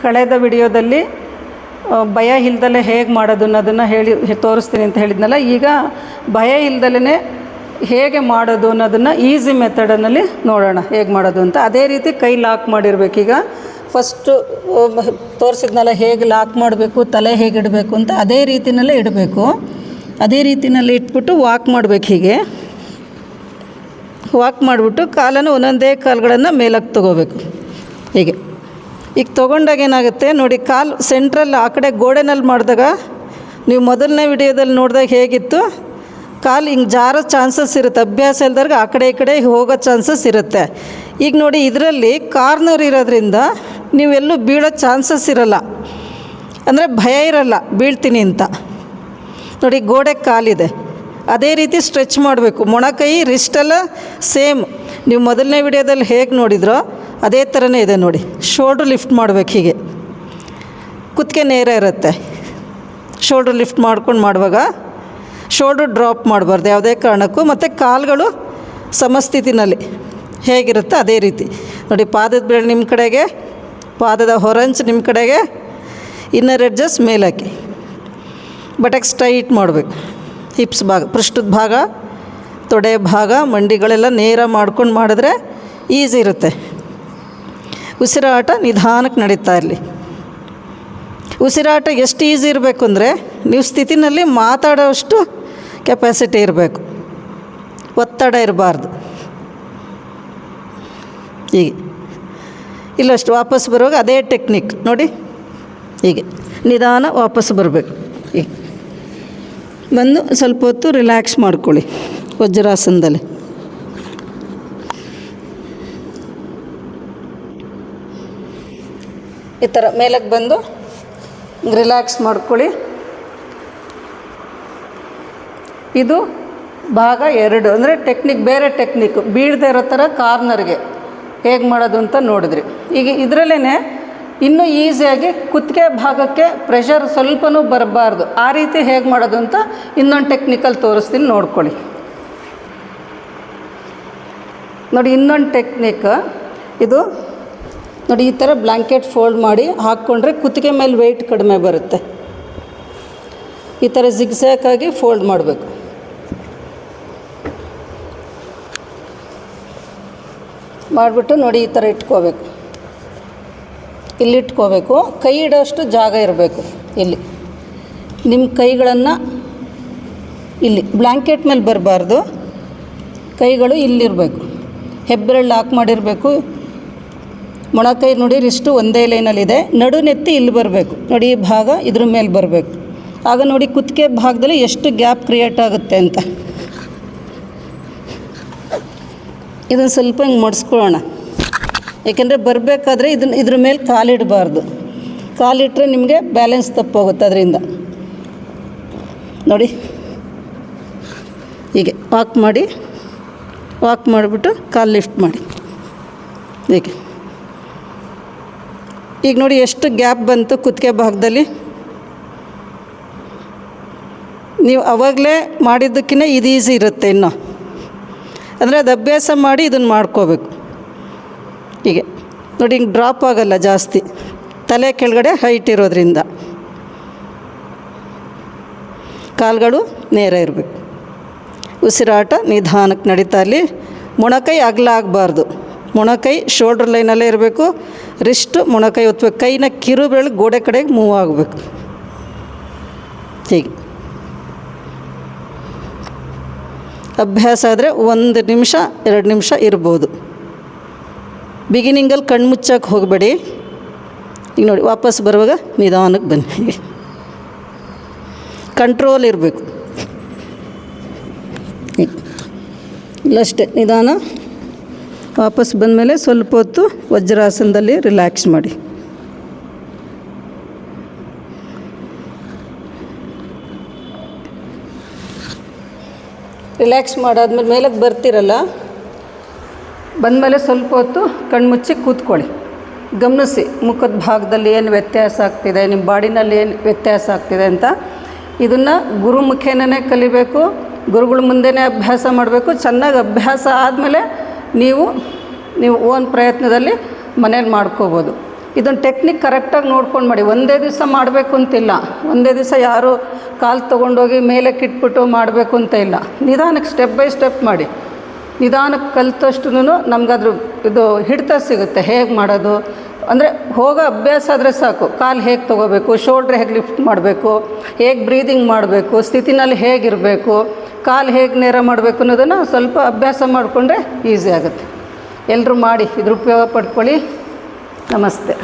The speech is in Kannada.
ಕಳೆದ ವಿಡಿಯೋದಲ್ಲಿ ಭಯ ಇಲ್ದಲೇ ಹೇಗೆ ಮಾಡೋದು ಅನ್ನೋದನ್ನು ತೋರಿಸ್ತೀನಿ ಅಂತ ಹೇಳಿದ್ನಲ್ಲ. ಈಗ ಭಯ ಇಲ್ದಲೇ ಹೇಗೆ ಮಾಡೋದು ಅನ್ನೋದನ್ನು ಈಸಿ ಮೆಥಡನಲ್ಲಿ ನೋಡೋಣ ಹೇಗೆ ಮಾಡೋದು ಅಂತ. ಅದೇ ರೀತಿ ಕೈ ಲಾಕ್ ಮಾಡಿರ್ಬೇಕೀಗ. ಫಸ್ಟು ತೋರಿಸಿದ್ನಲ್ಲ ಹೇಗೆ ಲಾಕ್ ಮಾಡಬೇಕು, ತಲೆ ಹೇಗೆ ಇಡಬೇಕು ಅಂತ ಅದೇ ರೀತಿಯಲ್ಲೇ ಇಡಬೇಕು. ಅದೇ ರೀತಿಯಲ್ಲಿ ಇಟ್ಬಿಟ್ಟು ವಾಕ್ ಮಾಡಬೇಕು. ಹೀಗೆ ವಾಕ್ ಮಾಡಿಬಿಟ್ಟು ಕಾಲನ್ನು ಒಂದೊಂದೇ ಕಾಲುಗಳನ್ನು ಮೇಲಕ್ಕೆ ತೊಗೋಬೇಕು. ಹೀಗೆ ಈಗ ತೊಗೊಂಡಾಗ ಏನಾಗುತ್ತೆ ನೋಡಿ, ಕಾಲು ಸೆಂಟ್ರಲ್ ಆ ಕಡೆ ಗೋಡೆನಲ್ಲಿ ಮಾಡಿದಾಗ ನೀವು ಮೊದಲನೇ ವಿಡಿಯೋದಲ್ಲಿ ನೋಡಿದಾಗ ಹೇಗಿತ್ತು, ಕಾಲು ಹಿಂಗೆ ಜಾರೋ ಚಾನ್ಸಸ್ ಇರುತ್ತೆ. ಅಭ್ಯಾಸ ಇಲ್ದಾಗ ಆ ಕಡೆ ಈ ಕಡೆ ಹೋಗೋ ಚಾನ್ಸಸ್ ಇರುತ್ತೆ. ಈಗ ನೋಡಿ ಇದರಲ್ಲಿ ಕಾರ್ನರ್ ಇರೋದ್ರಿಂದ ನೀವೆಲ್ಲೂ ಬೀಳೋ ಚಾನ್ಸಸ್ ಇರೋಲ್ಲ, ಅಂದರೆ ಭಯ ಇರೋಲ್ಲ ಬೀಳ್ತೀನಿ ಅಂತ. ನೋಡಿ ಗೋಡೆ ಕಾಲಿದೆ, ಅದೇ ರೀತಿ ಸ್ಟ್ರೆಚ್ ಮಾಡಬೇಕು. ಮೊಣಕೈ ರಿಸ್ಟೆಲ್ಲ ಸೇಮ್ ನೀವು ಮೊದಲನೇ ವಿಡಿಯೋದಲ್ಲಿ ಹೇಗೆ ನೋಡಿದ್ರೋ ಅದೇ ಥರನೇ ಇದೆ ನೋಡಿ. ಶೋಲ್ಡ್ರ್ ಲಿಫ್ಟ್ ಮಾಡಬೇಕು. ಹೀಗೆ ಕುತ್ತಿಗೆ ನೇರ ಇರುತ್ತೆ. ಶೋಲ್ಡ್ರ್ ಲಿಫ್ಟ್ ಮಾಡ್ಕೊಂಡು ಮಾಡುವಾಗ ಶೋಲ್ಡ್ರ್ ಡ್ರಾಪ್ ಮಾಡಬಾರ್ದು ಯಾವುದೇ ಕಾರಣಕ್ಕೂ. ಮತ್ತು ಕಾಲುಗಳು ಸಮಸ್ಥಿತಿನಲ್ಲಿ ಹೇಗಿರುತ್ತೆ ಅದೇ ರೀತಿ ನೋಡಿ. ಪಾದದ ಬೆರಳು ನಿಮ್ಮ ಕಡೆಗೆ, ಪಾದದ ಹೊರಂಚು ನಿಮ್ಮ ಕಡೆಗೆ, ಇನ್ನರ್ ಎಡ್ಜಸ್ ಮೇಲಾಕಿ, ಬಟಕ್ ಸ್ಟ್ರೈಟ್ ಮಾಡಬೇಕು. ಹಿಪ್ಸ್ ಭಾಗ, ಪೃಷ್ಠದ ಭಾಗ, ತೊಡೆ ಭಾಗ, ಮಂಡಿಗಳೆಲ್ಲ ನೇರ ಮಾಡ್ಕೊಂಡು ಮಾಡಿದ್ರೆ ಈಸಿ ಇರುತ್ತೆ. ಉಸಿರಾಟ ನಿಧಾನಕ್ಕೆ ನಡೀತಾ ಇರಲಿ. ಉಸಿರಾಟ ಎಷ್ಟು ಈಸಿ ಇರಬೇಕು ಅಂದರೆ ನೀವು ಸ್ಥಿತಿನಲ್ಲಿ ಮಾತಾಡೋಷ್ಟು ಕೆಪಾಸಿಟಿ ಇರಬೇಕು, ಒತ್ತಡ ಇರಬಾರ್ದು. ಹೀಗೆ ಇಲ್ಲಷ್ಟು ವಾಪಸ್ ಬರುವಾಗ ಅದೇ ಟೆಕ್ನಿಕ್ ನೋಡಿ. ಹೀಗೆ ನಿಧಾನ ವಾಪಸ್ ಬರಬೇಕು. ಹೀಗೆ ಬಂದು ಸ್ವಲ್ಪ ಹೊತ್ತು ರಿಲ್ಯಾಕ್ಸ್ ಮಾಡ್ಕೊಳ್ಳಿ ವಜ್ರಾಸನದಲ್ಲಿ. ಈ ಥರ ಮೇಲಕ್ಕೆ ಬಂದು ರಿಲ್ಯಾಕ್ಸ್ ಮಾಡ್ಕೊಳ್ಳಿ. ಇದು ಭಾಗ 2 ಅಂದರೆ ಟೆಕ್ನಿಕ್, ಬೇರೆ ಟೆಕ್ನಿಕ್ ಬೀಳದೇ ಇರೋ ಥರ ಕಾರ್ನರ್ಗೆ ಹೇಗೆ ಮಾಡೋದು ಅಂತ ನೋಡಿದ್ರಿ. ಈಗ ಇದರಲ್ಲೇ ಇನ್ನೂ ಈಸಿಯಾಗಿ ಕುತ್ತಿಗೆ ಭಾಗಕ್ಕೆ ಪ್ರೆಷರ್ ಸ್ವಲ್ಪನೂ ಬರಬಾರ್ದು, ಆ ರೀತಿ ಹೇಗೆ ಮಾಡೋದು ಅಂತ ಇನ್ನೊಂದು ಟೆಕ್ನಿಕಲ್ಲಿ ತೋರಿಸ್ತೀನಿ, ನೋಡ್ಕೊಳ್ಳಿ. ನೋಡಿ ಇನ್ನೊಂದು ಟೆಕ್ನಿಕ್ ಇದು ನೋಡಿ. ಈ ಥರ ಬ್ಲ್ಯಾಂಕೆಟ್ ಫೋಲ್ಡ್ ಮಾಡಿ ಹಾಕ್ಕೊಂಡ್ರೆ ಕುತ್ತಿಗೆ ಮೇಲೆ ವೆಯ್ಟ್ ಕಡಿಮೆ ಬರುತ್ತೆ. ಈ ಥರ ಜಿಗ್ಜ್ಯಾಕಾಗಿ ಫೋಲ್ಡ್ ಮಾಡಬೇಕು. ಮಾಡಿಬಿಟ್ಟು ನೋಡಿ ಈ ಥರ ಇಟ್ಕೋಬೇಕು. ಇಲ್ಲಿಟ್ಕೋಬೇಕು. ಕೈ ಇಡೋಷ್ಟು ಜಾಗ ಇರಬೇಕು. ಇಲ್ಲಿ ನಿಮ್ಮ ಕೈಗಳನ್ನು ಇಲ್ಲಿ ಬ್ಲ್ಯಾಂಕೆಟ್ ಮೇಲೆ ಬರಬಾರ್ದು, ಕೈಗಳು ಇಲ್ಲಿರಬೇಕು. ಹೆಬ್ಬೆರಳು ಲಾಕ್ ಮಾಡಿರಬೇಕು. ಮೊಣಕೈ ನೋಡಿ ಇಷ್ಟು ಒಂದೇ ಲೈನಲ್ಲಿದೆ. ನಡು ನೆತ್ತಿ ಇಲ್ಲಿ ಬರಬೇಕು ನೋಡಿ. ಈ ಭಾಗ ಇದ್ರ ಮೇಲೆ ಬರಬೇಕು. ಆಗ ನೋಡಿ ಕುತ್ತಿಗೆ ಭಾಗದಲ್ಲಿ ಎಷ್ಟು ಗ್ಯಾಪ್ ಕ್ರಿಯೇಟ್ ಆಗುತ್ತೆ ಅಂತ. ಇದನ್ನು ಸ್ವಲ್ಪ ಹಿಂಗೆ ಮಡಿಸ್ಕೊಳ್ಳೋಣ. ಏಕೆಂದರೆ ಬರಬೇಕಾದ್ರೆ ಇದ್ರ ಮೇಲೆ ಕಾಲಿಡಬಾರ್ದು. ಕಾಲಿಟ್ಟರೆ ನಿಮಗೆ ಬ್ಯಾಲೆನ್ಸ್ ತಪ್ಪೋಗುತ್ತೆ ಅದರಿಂದ. ನೋಡಿ ಹೀಗೆ ವಾಕ್ ಮಾಡಿ, ವಾಕ್ ಮಾಡಿಬಿಟ್ಟು ಕಾಲು ಲಿಫ್ಟ್ ಮಾಡಿ. ಹೀಗೆ ಈಗ ನೋಡಿ ಎಷ್ಟು ಗ್ಯಾಪ್ ಬಂತು ಕುತ್ತಿಗೆ ಭಾಗದಲ್ಲಿ. ನೀವು ಆವಾಗಲೇ ಮಾಡಿದ್ದಕ್ಕಿಂತ ಇದು ಈಸಿ ಇರುತ್ತೆ ಇನ್ನೂ. ಅಂದರೆ ಅದು ಅಭ್ಯಾಸ ಮಾಡಿ ಇದನ್ನು ಮಾಡ್ಕೋಬೇಕು. ಹೀಗೆ ನೋಡಿ ಹಿಂಗೆ ಡ್ರಾಪ್ ಆಗೋಲ್ಲ ಜಾಸ್ತಿ, ತಲೆ ಕೆಳಗಡೆ ಹೈಟ್ ಇರೋದ್ರಿಂದ. ಕಾಲುಗಳು ನೇರ ಇರಬೇಕು. ಉಸಿರಾಟ ನಿಧಾನಕ್ಕೆ ನಡೀತಾ ಇರಲಿ. ಮೊಣಕೈ ಅಗಲ ಆಗಬಾರ್ದು. ಮೊಣಕೈ ಶೋಲ್ಡ್ರ್ ಲೈನಲ್ಲೇ ಇರಬೇಕು. ರಿಸ್ಟ್ ಮೊಣಕೈ ಒತ್ತಬೇಕು. ಕೈನ ಕಿರು ಬೆರಳು ಗೋಡೆ ಕಡೆಗೆ ಮೂವ್ ಆಗಬೇಕು. ಹೀಗೆ ಅಭ್ಯಾಸ ಆದರೆ 1 ನಿಮಿಷ 2 ನಿಮಿಷ ಇರ್ಬೋದು. ಬಿಗಿನಿಂಗಲ್ಲಿ ಕಣ್ಣು ಮುಚ್ಚಕ್ಕೆ ಹೋಗಬೇಡಿ. ಈಗ ನೋಡಿ ವಾಪಸ್ ಬರುವಾಗ ನಿಧಾನಕ್ಕೆ ಬನ್ನಿ. ಕಂಟ್ರೋಲ್ ಇರಬೇಕು. ಇಲ್ಲಷ್ಟೇ ನಿಧಾನ. ವಾಪಸ್ ಬಂದಮೇಲೆ ಸ್ವಲ್ಪ ಹೊತ್ತು ವಜ್ರಾಸನದಲ್ಲಿ ರಿಲ್ಯಾಕ್ಸ್ ಮಾಡಿ. ರಿಲ್ಯಾಕ್ಸ್ ಮಾಡಾದ್ಮೇಲೆ ಮೇಲಕ್ಕೆ ಬರ್ತಿರಲ್ಲ, ಬಂದಮೇಲೆ ಸ್ವಲ್ಪ ಹೊತ್ತು ಕಣ್ಮುಚ್ಚಿ ಕೂತ್ಕೊಳ್ಳಿ. ಗಮನಿಸಿ ಮುಖದ ಭಾಗದಲ್ಲಿ ಏನು ವ್ಯತ್ಯಾಸ ಆಗ್ತಿದೆ, ನಿಮ್ಮ ಬಾಡಿನಲ್ಲಿ ಏನು ವ್ಯತ್ಯಾಸ ಆಗ್ತಿದೆ ಅಂತ. ಇದನ್ನು ಗುರುಮುಖೇನೇ ಕಲಿಬೇಕು. ಗುರುಗಳ ಮುಂದೆನೇ ಅಭ್ಯಾಸ ಮಾಡಬೇಕು. ಚೆನ್ನಾಗಿ ಅಭ್ಯಾಸ ಆದಮೇಲೆ ನೀವು ಓನ್ ಪ್ರಯತ್ನದಲ್ಲಿ ಮನೇಲಿ ಮಾಡ್ಕೋಬೋದು. ಇದೊಂದು ಟೆಕ್ನಿಕ್ ಕರೆಕ್ಟಾಗಿ ನೋಡ್ಕೊಂಡು ಮಾಡಿ. ಒಂದೇ ದಿವಸ ಮಾಡಬೇಕು ಅಂತಿಲ್ಲ, ಒಂದೇ ದಿವಸ ಯಾರು ಕಾಲು ತೊಗೊಂಡೋಗಿ ಮೇಲೆ ಕಿಟ್ಬಿಟ್ಟು ಮಾಡಬೇಕು ಅಂತ ಇಲ್ಲ. ನಿಧಾನಕ್ಕೆ ಸ್ಟೆಪ್ ಬೈ ಸ್ಟೆಪ್ ಮಾಡಿ. ನಿಧಾನಕ್ಕೆ ಕಲಿತಷ್ಟು ನಮಗದ್ರ ಇದು ಹಿಡಿತ ಸಿಗುತ್ತೆ ಹೇಗೆ ಮಾಡೋದು. ಅಂದರೆ ಹೋಗೋ ಅಭ್ಯಾಸ ಆದರೆ ಸಾಕು. ಕಾಲು ಹೇಗೆ ತೊಗೋಬೇಕು, ಶೋಲ್ಡ್ರ್ ಹೇಗೆ ಲಿಫ್ಟ್ ಮಾಡಬೇಕು, ಹೇಗೆ ಬ್ರೀದಿಂಗ್ ಮಾಡಬೇಕು, ಸ್ಥಿತಿನಲ್ಲಿ ಹೇಗಿರಬೇಕು, ಕಾಲು ಹೇಗೆ ನೇರ ಮಾಡಬೇಕು ಅನ್ನೋದನ್ನು ಸ್ವಲ್ಪ ಅಭ್ಯಾಸ ಮಾಡಿಕೊಂಡ್ರೆ ಈಸಿ ಆಗುತ್ತೆ. ಎಲ್ಲರೂ ಮಾಡಿ ಇದ್ರ ಉಪಯೋಗ ಪಡ್ಕೊಳ್ಳಿ. ನಮಸ್ತೆ.